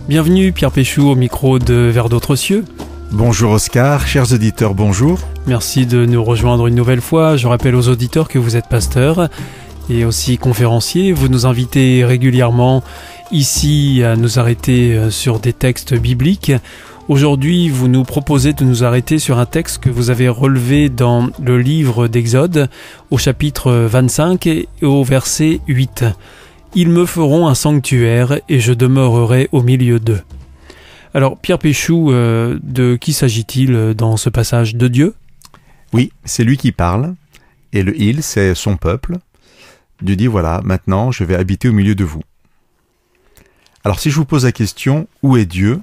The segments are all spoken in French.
Bienvenue Pierre Péchou au micro de Vers d'autres cieux. Bonjour Oscar, chers auditeurs, bonjour. Merci de nous rejoindre une nouvelle fois. Je rappelle aux auditeurs que vous êtes pasteur et aussi conférencier. Vous nous invitez régulièrement ici à nous arrêter sur des textes bibliques. Aujourd'hui, vous nous proposez de nous arrêter sur un texte que vous avez relevé dans le livre d'Exode, au chapitre 25 et au verset 8. « Ils me feront un sanctuaire et je demeurerai au milieu d'eux. » Alors, Pierre Péchou, de qui s'agit-il dans ce passage? De Dieu? Oui, c'est lui qui parle, et le « il », c'est son peuple. Dieu dit, voilà, maintenant je vais habiter au milieu de vous. Alors si je vous pose la question, où est Dieu?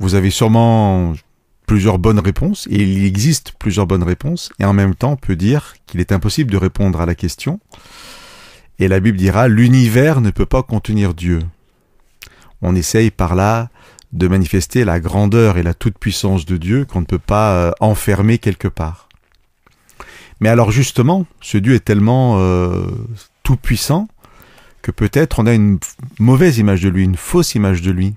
Vous avez sûrement plusieurs bonnes réponses, et il existe plusieurs bonnes réponses, et en même temps on peut dire qu'il est impossible de répondre à la question. Et la Bible dira, l'univers ne peut pas contenir Dieu. On essaye par là de manifester la grandeur et la toute-puissance de Dieu qu'on ne peut pas enfermer quelque part. Mais alors justement, ce Dieu est tellement tout-puissant que peut-être on a une mauvaise image de lui, une fausse image de lui.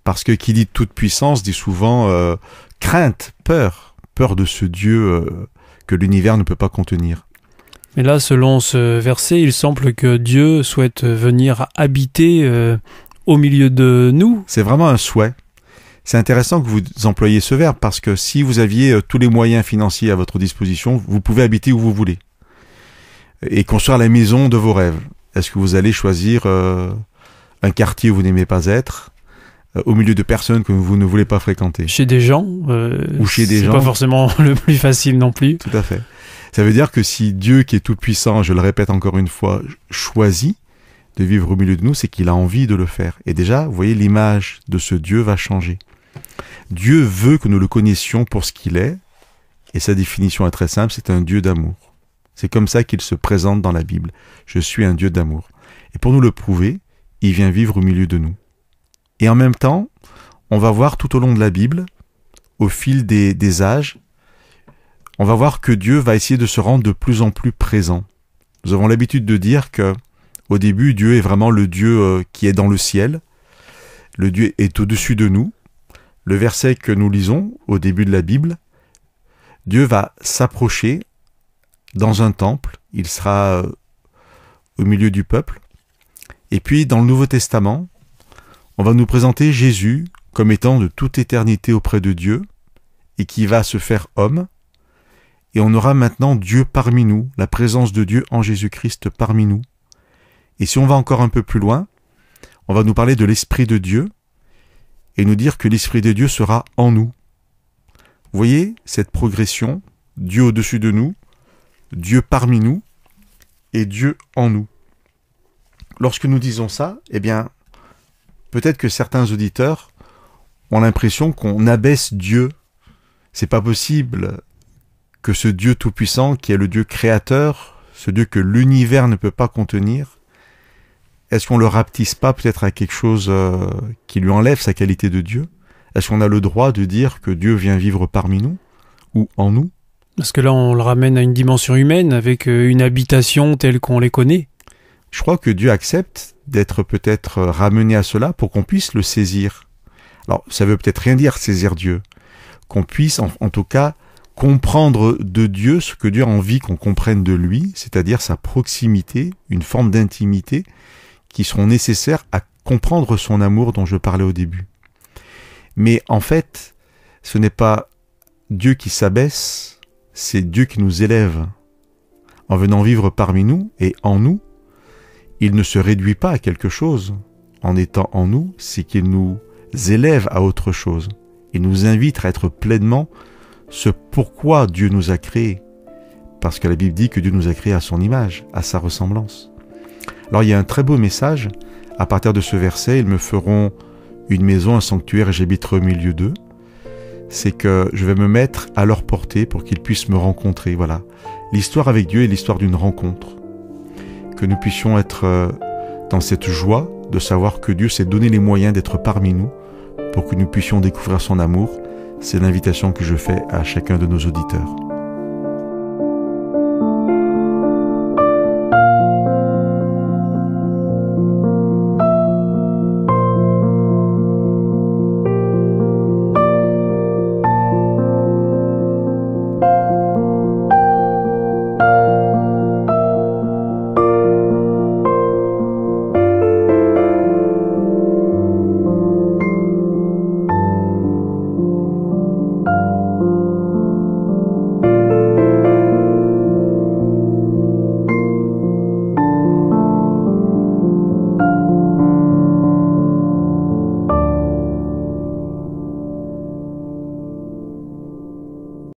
Parce que qui dit toute-puissance dit souvent crainte, peur de ce Dieu que l'univers ne peut pas contenir. Mais là, selon ce verset, il semble que Dieu souhaite venir habiter au milieu de nous. C'est vraiment un souhait. C'est intéressant que vous employiez ce verbe parce que si vous aviez tous les moyens financiers à votre disposition, vous pouvez habiter où vous voulez et construire la maison de vos rêves. Est-ce que vous allez choisir un quartier où vous n'aimez pas être, au milieu de personnes que vous ne voulez pas fréquenter? Chez des gens, ou chez des gens. C'est pas forcément le plus facile non plus. Tout à fait. Ça veut dire que si Dieu qui est tout puissant, je le répète encore une fois, choisit de vivre au milieu de nous, c'est qu'il a envie de le faire. Et déjà, vous voyez, l'image de ce Dieu va changer. Dieu veut que nous le connaissions pour ce qu'il est, et sa définition est très simple, c'est un Dieu d'amour. C'est comme ça qu'il se présente dans la Bible. Je suis un Dieu d'amour. Et pour nous le prouver, il vient vivre au milieu de nous. Et en même temps, on va voir tout au long de la Bible, au fil des âges, on va voir que Dieu va essayer de se rendre de plus en plus présent. Nous avons l'habitude de dire que, au début, Dieu est vraiment le Dieu qui est dans le ciel. Le Dieu est au-dessus de nous. Le verset que nous lisons au début de la Bible, Dieu va s'approcher dans un temple. Il sera au milieu du peuple. Et puis, dans le Nouveau Testament, on va nous présenter Jésus comme étant de toute éternité auprès de Dieu et qui va se faire homme. Et on aura maintenant Dieu parmi nous, la présence de Dieu en Jésus-Christ parmi nous. Et si on va encore un peu plus loin, on va nous parler de l'Esprit de Dieu et nous dire que l'Esprit de Dieu sera en nous. Vous voyez cette progression, Dieu au-dessus de nous, Dieu parmi nous et Dieu en nous. Lorsque nous disons ça, eh bien, peut-être que certains auditeurs ont l'impression qu'on abaisse Dieu. C'est pas possible que ce Dieu tout-puissant, qui est le Dieu créateur, ce Dieu que l'univers ne peut pas contenir, est-ce qu'on le rapetisse pas peut-être à quelque chose qui lui enlève sa qualité de Dieu? Est-ce qu'on a le droit de dire que Dieu vient vivre parmi nous ou en nous? Parce que là, on le ramène à une dimension humaine avec une habitation telle qu'on les connaît. Je crois que Dieu accepte d'être peut-être ramené à cela pour qu'on puisse le saisir. Alors, ça veut peut-être rien dire saisir Dieu. Qu'on puisse, en tout cas, comprendre de Dieu ce que Dieu a envie qu'on comprenne de lui, c'est-à-dire sa proximité, une forme d'intimité qui seront nécessaires à comprendre son amour dont je parlais au début. Mais en fait, ce n'est pas Dieu qui s'abaisse, c'est Dieu qui nous élève. En venant vivre parmi nous et en nous, il ne se réduit pas à quelque chose. En étant en nous, c'est qu'il nous élève à autre chose. Il nous invite à être pleinement ce pourquoi Dieu nous a créés. Parce que la Bible dit que Dieu nous a créés à son image, à sa ressemblance. Alors il y a un très beau message, à partir de ce verset, ils me feront une maison, un sanctuaire et j'habiterai au milieu d'eux. C'est que je vais me mettre à leur portée pour qu'ils puissent me rencontrer. Voilà. L'histoire avec Dieu est l'histoire d'une rencontre. Que nous puissions être dans cette joie de savoir que Dieu s'est donné les moyens d'être parmi nous pour que nous puissions découvrir son amour. C'est l'invitation que je fais à chacun de nos auditeurs.